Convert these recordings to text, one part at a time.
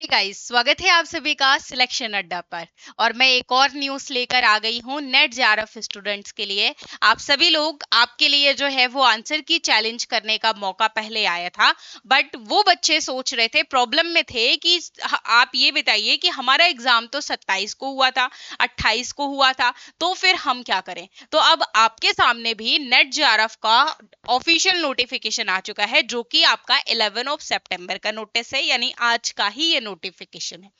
Guys, स्वागत है आप सभी का सिलेक्शन अड्डा पर। और मैं एक और न्यूज़ लेकर आ गई हूँ नेट जेआरएफ स्टूडेंट्स के लिए। आप सभी लोग, आपके लिए जो है वो आंसर की चैलेंज करने का मौका पहले आया था, बट वो बच्चे सोच रहे थे, प्रॉब्लम में थे कि आप ये बताइए कि हमारा एग्जाम तो 27 को हुआ था, 28 को हुआ था, तो फिर हम क्या करें। तो अब आपके सामने भी नेट जेआरएफ का ऑफिशियल नोटिफिकेशन आ चुका है, जो कि आपका 11 सितंबर का नोटिस है, यानी आज का ही ये नोटिफिकेशन है।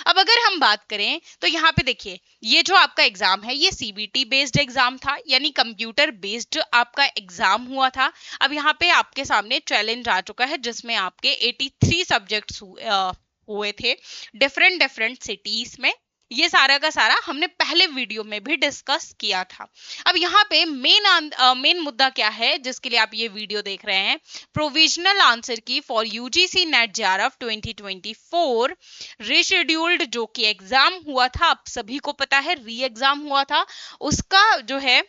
अब अगर हम बात करें तो यहाँ पे देखिए, ये जो आपका एग्जाम है ये सीबीटी बेस्ड एग्जाम था, यानी कंप्यूटर बेस्ड आपका एग्जाम हुआ था। अब यहाँ पे आपके सामने चैलेंज आ चुका है, जिसमें आपके 83 सब्जेक्ट्स हुए थे डिफरेंट डिफरेंट सिटीज में। ये सारा का सारा हमने पहले वीडियो में भी डिस्कस किया था। अब यहाँ पे मेन मुद्दा क्या है जिसके लिए आप ये वीडियो देख रहे हैं, प्रोविजनल आंसर की for UGC net JRF 2024 rescheduled, जो कि एग्जाम हुआ था, आप सभी को पता है री एग्जाम हुआ था, उसका जो है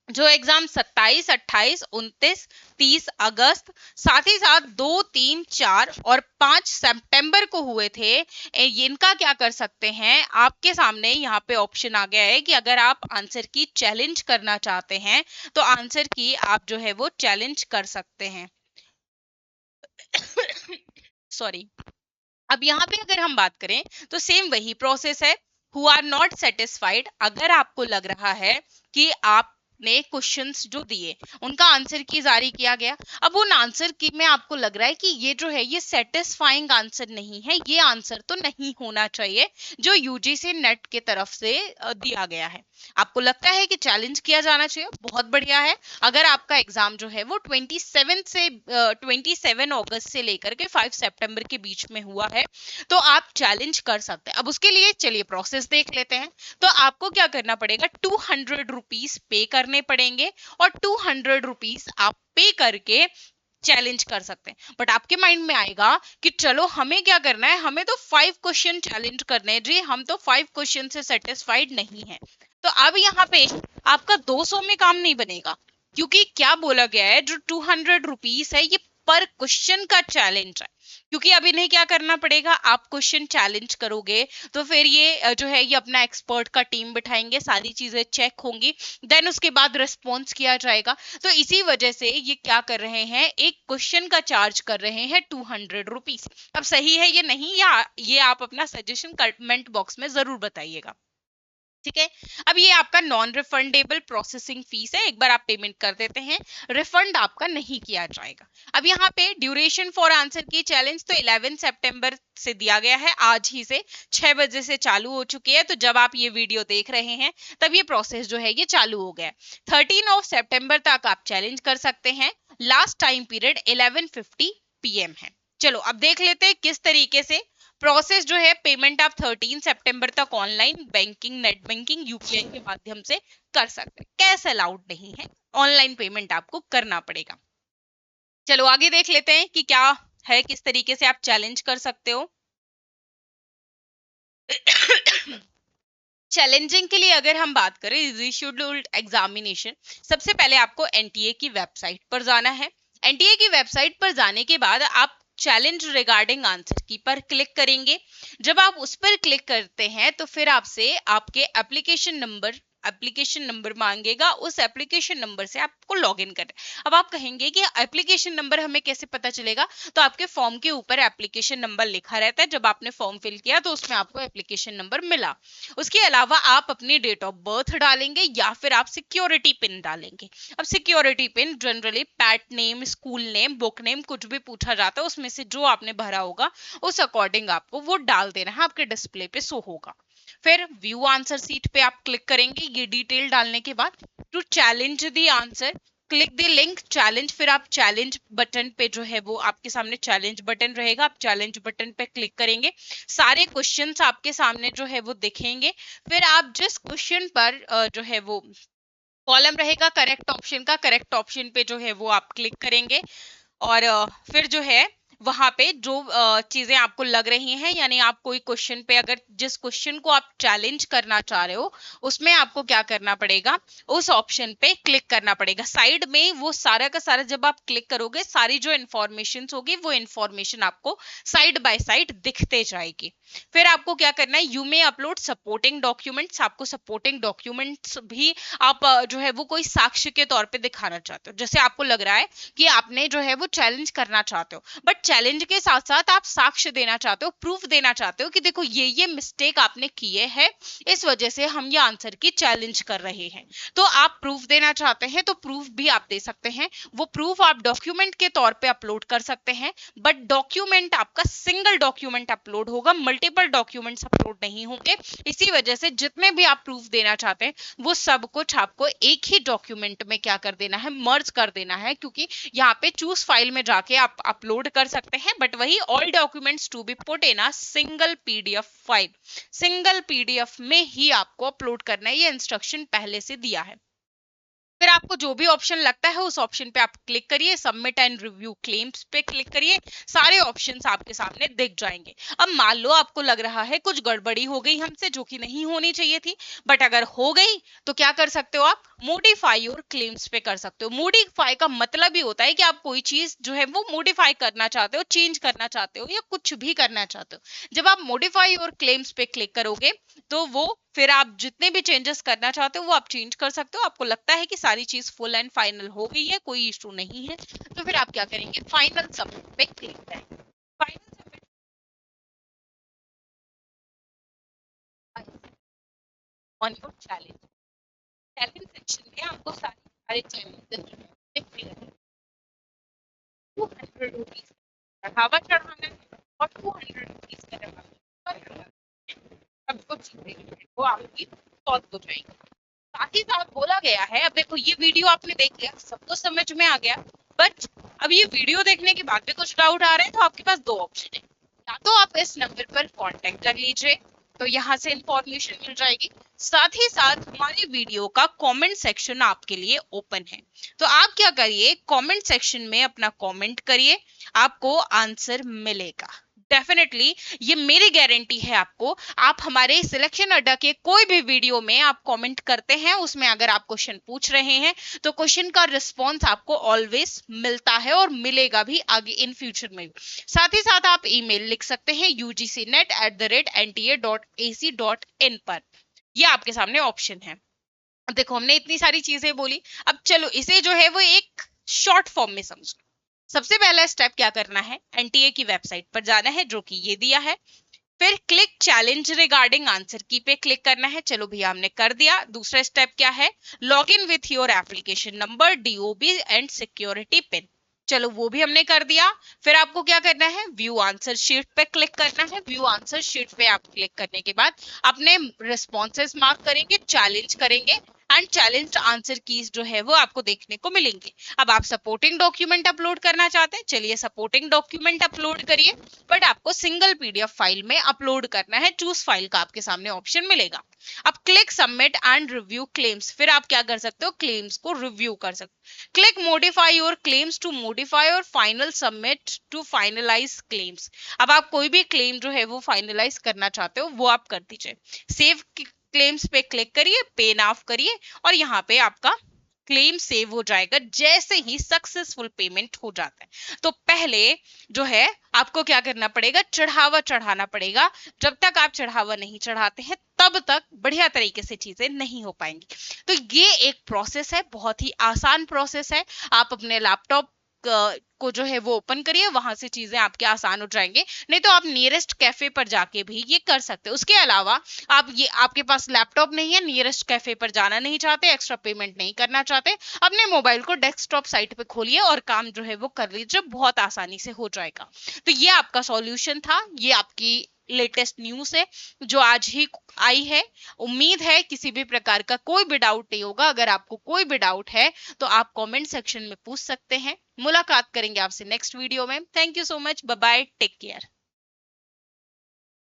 जो एग्जाम 27, 28, 29, 30 अगस्त, साथ ही साथ 2, 3, 4 और 5 सितंबर को हुए थे। इनका क्या कर सकते हैं, आपके सामने यहाँ पे ऑप्शन आ गया है कि अगर आप आंसर की चैलेंज करना चाहते हैं तो आंसर की आप जो है वो चैलेंज कर सकते हैं। सॉरी। अब यहाँ पे अगर हम बात करें तो सेम वही प्रोसेस है। हु आर नॉट सेटिस्फाइड, अगर आपको लग रहा है कि आपने क्वेश्चंस जो दिए उनका आंसर की जारी किया गया, अब उन आंसर की में आपको लग रहा है कि ये जो है ये सेटिस्फाइंग आंसर नहीं है, ये आंसर तो नहीं होना चाहिए जो यूजीसी नेट के तरफ से दिया गया है, आपको लगता है कि चैलेंज किया जाना चाहिए, बहुत बढ़िया है। अगर आपका एग्जाम जो है वो 27 अगस्त से लेकर के 5 सितंबर के बीच में हुआ है तो आप चैलेंज कर सकते हैं। अब उसके लिए चलिए प्रोसेस देख लेते हैं। तो आपको क्या करना पड़ेगा, 200 रुपीज पे करने पड़ेंगे और 200 रुपीज आप पे करके चैलेंज कर सकते हैं। बट आपके माइंड में आएगा कि चलो हमें क्या करना है, हमें तो 5 क्वेश्चन चैलेंज करने हैं जी, हम तो 5 क्वेश्चन से सेटिस्फाइड नहीं है। तो अब यहाँ पे आपका 200 में काम नहीं बनेगा, क्योंकि क्या बोला गया है, जो 200 रुपीज है ये पर क्वेश्चन का चैलेंज है। क्योंकि अब इन्हें क्या करना पड़ेगा, आप क्वेश्चन चैलेंज करोगे तो फिर ये जो है ये अपना एक्सपर्ट का टीम बिठाएंगे, सारी चीजें चेक होंगी, देन उसके बाद रिस्पॉन्स किया जाएगा। तो इसी वजह से ये क्या कर रहे हैं, एक क्वेश्चन का चार्ज कर रहे हैं 200 रुपीज। अब सही है ये नहीं, या ये आप अपना सजेशन कमेंट बॉक्स में जरूर बताइएगा। ठीक है। अब ये आपका नॉन रिफंडेबल प्रोसेसिंग फीस है, एक बार आप पेमेंट कर देते हैं, रिफंड आपका नहीं किया जाएगा। अब यहाँ पे ड्यूरेशन फॉर आंसर की चैलेंज तो 11 सितंबर से दिया गया है, आज ही से 6 बजे से चालू हो चुकी है। तो जब आप ये वीडियो देख रहे हैं तब ये प्रोसेस जो है ये चालू हो गया है। 13 सितंबर तक आप चैलेंज कर सकते हैं। लास्ट टाइम पीरियड 11:50 PM है। चलो अब देख लेते हैं किस तरीके से प्रोसेस जो है, पेमेंट आप 13 सितंबर तक online banking, net banking, UPI के माध्यम से कर सकते हैं। कैश अलाउड नहीं है, ऑनलाइन पेमेंट आपको करना पड़ेगा। चलो आगे देख लेते हैं कि क्या है, किस तरीके से आप चैलेंज कर सकते हो। चैलेंजिंग के लिए अगर हम बात करें रिशेड्यूल्ड एग्जामिनेशन, सबसे पहले आपको एनटीए की वेबसाइट पर जाना है। एनटीए की वेबसाइट पर जाने के बाद आप चैलेंज रिगार्डिंग आंसर की पर क्लिक करेंगे। जब आप उस पर क्लिक करते हैं तो फिर आपसे आपके एप्लीकेशन नंबर मांगेगा, उस एप्लीकेशन नंबर से आपको लॉगिन करना है। अब आप कहेंगे कि एप्लीकेशन नंबर हमें कैसे पता चलेगा, तो आपके फॉर्म के ऊपर एप्लीकेशन नंबर लिखा रहता है, जब आपने फॉर्म फिल किया तो उसमें आपको एप्लीकेशन नंबर मिला। उसके अलावा आप अपनी डेट ऑफ बर्थ डालेंगे या फिर आप सिक्योरिटी पिन डालेंगे। अब security pin generally PAT name, school name, book name, कुछ भी पूछा जाता है उसमें से जो आपने भरा होगा उस अकॉर्डिंग आपको वो डाल देना है, आपके डिस्प्ले पे शो होगा। फिर व्यू आंसर सीट पे आप क्लिक करेंगे, ये डिटेल डालने के बाद to challenge the answer click the link challenge, फिर आप चैलेंज बटन पे जो है वो आपके सामने चैलेंज बटन रहेगा, आप चैलेंज बटन पे क्लिक करेंगे, सारे क्वेश्चंस आपके सामने जो है वो दिखेंगे। फिर आप जिस क्वेश्चन पर जो है वो कॉलम रहेगा करेक्ट ऑप्शन का, करेक्ट ऑप्शन पे जो है वो आप क्लिक करेंगे और फिर जो है वहां पे जो चीजें आपको लग रही हैं, यानी आप कोई क्वेश्चन पे अगर जिस क्वेश्चन को आप चैलेंज करना चाह रहे हो उसमें आपको क्या करना पड़ेगा, उस ऑप्शन पे क्लिक करना पड़ेगा। साइड में वो सारा का सारा जब आप क्लिक करोगे सारी जो इंफॉर्मेशन होगी वो इंफॉर्मेशन आपको साइड बाय साइड दिखते जाएगी। फिर आपको क्या करना है, you may upload supporting documents. आपको सपोर्टिंग डॉक्यूमेंट्स भी आप जो है वो कोई साक्ष्य के तौर पे दिखाना चाहते हो। जैसे आपको लग रहा है कि आपने जो है वो चैलेंज करना चाहते हो, बट चैलेंज के साथ साथ आप साक्ष्य देना चाहते हो, प्रूफ देना चाहते हो कि देखो ये मिस्टेक आपने किए हैं, इस वजह से हम ये आंसर की चैलेंज कर रहे हैं। तो आप प्रूफ देना चाहते हैं तो प्रूफ भी आप दे सकते हैं। वो प्रूफ आप डॉक्यूमेंट के तौर पे अपलोड कर सकते हैं, बट डॉक्यूमेंट आपका सिंगल डॉक्यूमेंट अपलोड होगा, मल्टीपल डॉक्यूमेंट्स अपलोड नहीं होंगे। इसी वजह से जितने भी आप प्रूफ देना चाहते हैं वो सब कुछ आपको एक ही डॉक्यूमेंट में क्या कर देना है, मर्ज कर देना है। क्योंकि यहाँ पे चूज फाइल में जाके आप अपलोड कर सकते हैं, बट वही all documents to be put in a single PDF file, single PDF में ही आपको अपलोड करना है। ये इंस्ट्रक्शन पहले से दिया है। फिर आपको जो भी ऑप्शन लगता है उस ऑप्शन पे आप क्लिक करिए, सबमिट एंड रिव्यू क्लेम्स पे क्लिक करिए, सारे ऑप्शंस आपके सामने दिख जाएंगे। अब मान लो आपको लग रहा है कुछ गड़बड़ी हो गई हमसे जो कि नहीं होनी चाहिए थी, बट अगर हो गई तो क्या कर सकते हो, आप मोडिफाई और क्लेम्स पे कर सकते हो। मोडिफाई का मतलब ही होता है कि आप कोई चीज जो है वो मोडिफाई करना चाहते हो, चेंज करना चाहते हो या कुछ भी करना चाहते हो। जब आप मोडिफाई और क्लेम्स पे क्लिक करोगे तो वो फिर आप जितने भी चेंजेस करना चाहते हो वो आप चेंज कर सकते हो। आपको लगता है कि सारी चीज फुल एंड फाइनल हो गई है, कोई इशू नहीं है, तो फिर आप क्या करेंगे, फाइनल सबमिट पे क्लिक करेंगे। Final submit on your challenge. Challenge section में आपको सारे चैलेंज 200 रुपीज बढ़ावा चढ़ाना है और 200 रुपीज का सब कुछ वो आपकी सॉल्व हो जाएगी। साथ ही साथ बोला गया है, अब देखो ये वीडियो आपने देख लिया, सब तो समझ में आ गया, बट अब ये वीडियो देखने के बाद भी कुछ डाउट आ रहे हैं तो आपके पास दो ऑप्शन है। या तो आप इस नंबर पर कांटेक्ट कर लीजिए, तो यहाँ से इंफॉर्मेशन मिल जाएगी। साथ ही साथ हमारी वीडियो का कमेंट सेक्शन आपके लिए ओपन है, तो आप क्या करिए, कमेंट सेक्शन में अपना कमेंट करिए, आपको आंसर मिलेगा डेफिनेटली। ये मेरी गारंटी है आपको। आप हमारे सिलेक्शन अड्डा के कोई भी वीडियो में आप कमेंट करते हैं, उसमें अगर आप क्वेश्चन पूछ रहे हैं तो क्वेश्चन का रिस्पॉन्स आपको ऑलवेज मिलता है और मिलेगा भी आगे इन फ्यूचर में भी। साथ ही साथ आप ईमेल लिख सकते हैं ugcnet@nta.ac.in पर, ये आपके सामने ऑप्शन है। अब देखो हमने इतनी सारी चीजें बोली, अब चलो इसे जो है वो एक शॉर्ट फॉर्म में समझो। सबसे पहला स्टेप क्या करना है, एनटीए की वेबसाइट पर जाना है जो कि ये दिया है, फिर क्लिक चैलेंज रिगार्डिंग आंसर की पे क्लिक करना है। चलो भैया हमने कर दिया। दूसरा स्टेप क्या है, log in with your application number, DOB and security pin, चलो वो भी हमने कर दिया। फिर आपको क्या करना है, व्यू आंसर शीट पे क्लिक करना है। व्यू आंसर शीट पे आप क्लिक करने के बाद अपने रिस्पॉन्सेस मार्क करेंगे, चैलेंज करेंगे एंड चैलेंज आंसर कीज जो है वो आपको देखने को मिलेंगे। अब आप सपोर्टिंग डॉक्यूमेंट अपलोड करना चाहते हैं, चलिए सपोर्टिंग डॉक्यूमेंट अपलोड करिए, बट आपको सिंगल पीडीएफ फाइल में अपलोड करना है। चूज फाइल का आपके सामने ऑप्शन मिलेगा। अब click submit and review claims, फिर आप क्या कर सकते हो, क्लेम्स को रिव्यू कर सकते हो। Click modify your claims to modify और final submit to finalize claims. अब आप कोई भी क्लेम जो है वो फाइनलाइज करना चाहते हो वो आप कर दीजिए। सेव क्लेम्स पे क्लिक करिए, पे नाउ करिए और यहाँ पे आपका क्लेम सेव हो जाएगा जैसे ही सक्सेसफुल पेमेंट हो जाता है। तो पहले जो है आपको क्या करना पड़ेगा, चढ़ावा चढ़ाना पड़ेगा। जब तक आप चढ़ावा नहीं चढ़ाते हैं तब तक बढ़िया तरीके से चीजें नहीं हो पाएंगी। तो ये एक प्रोसेस है, बहुत ही आसान प्रोसेस है। आप अपने लैपटॉप को जो है वो ओपन करिए, वहां से चीजें आपके आसान हो जाएंगे। नहीं तो आप नियरेस्ट कैफे पर जाके भी ये कर सकते हो। उसके अलावा आप ये आपके पास लैपटॉप नहीं है, नियरेस्ट कैफे पर जाना नहीं चाहते, एक्स्ट्रा पेमेंट नहीं करना चाहते, अपने मोबाइल को डेस्कटॉप साइट पे खोलिए और काम जो है वो कर लीजिए, बहुत आसानी से हो जाएगा। तो ये आपका सॉल्यूशन था, ये आपकी लेटेस्ट न्यूज है जो आज ही आई है। उम्मीद है किसी भी प्रकार का कोई भी डाउट नहीं होगा। अगर आपको कोई भी डाउट है तो आप कमेंट सेक्शन में पूछ सकते हैं। मुलाकात करेंगे आपसे नेक्स्ट वीडियो में। Thank you so much, bye bye, take care.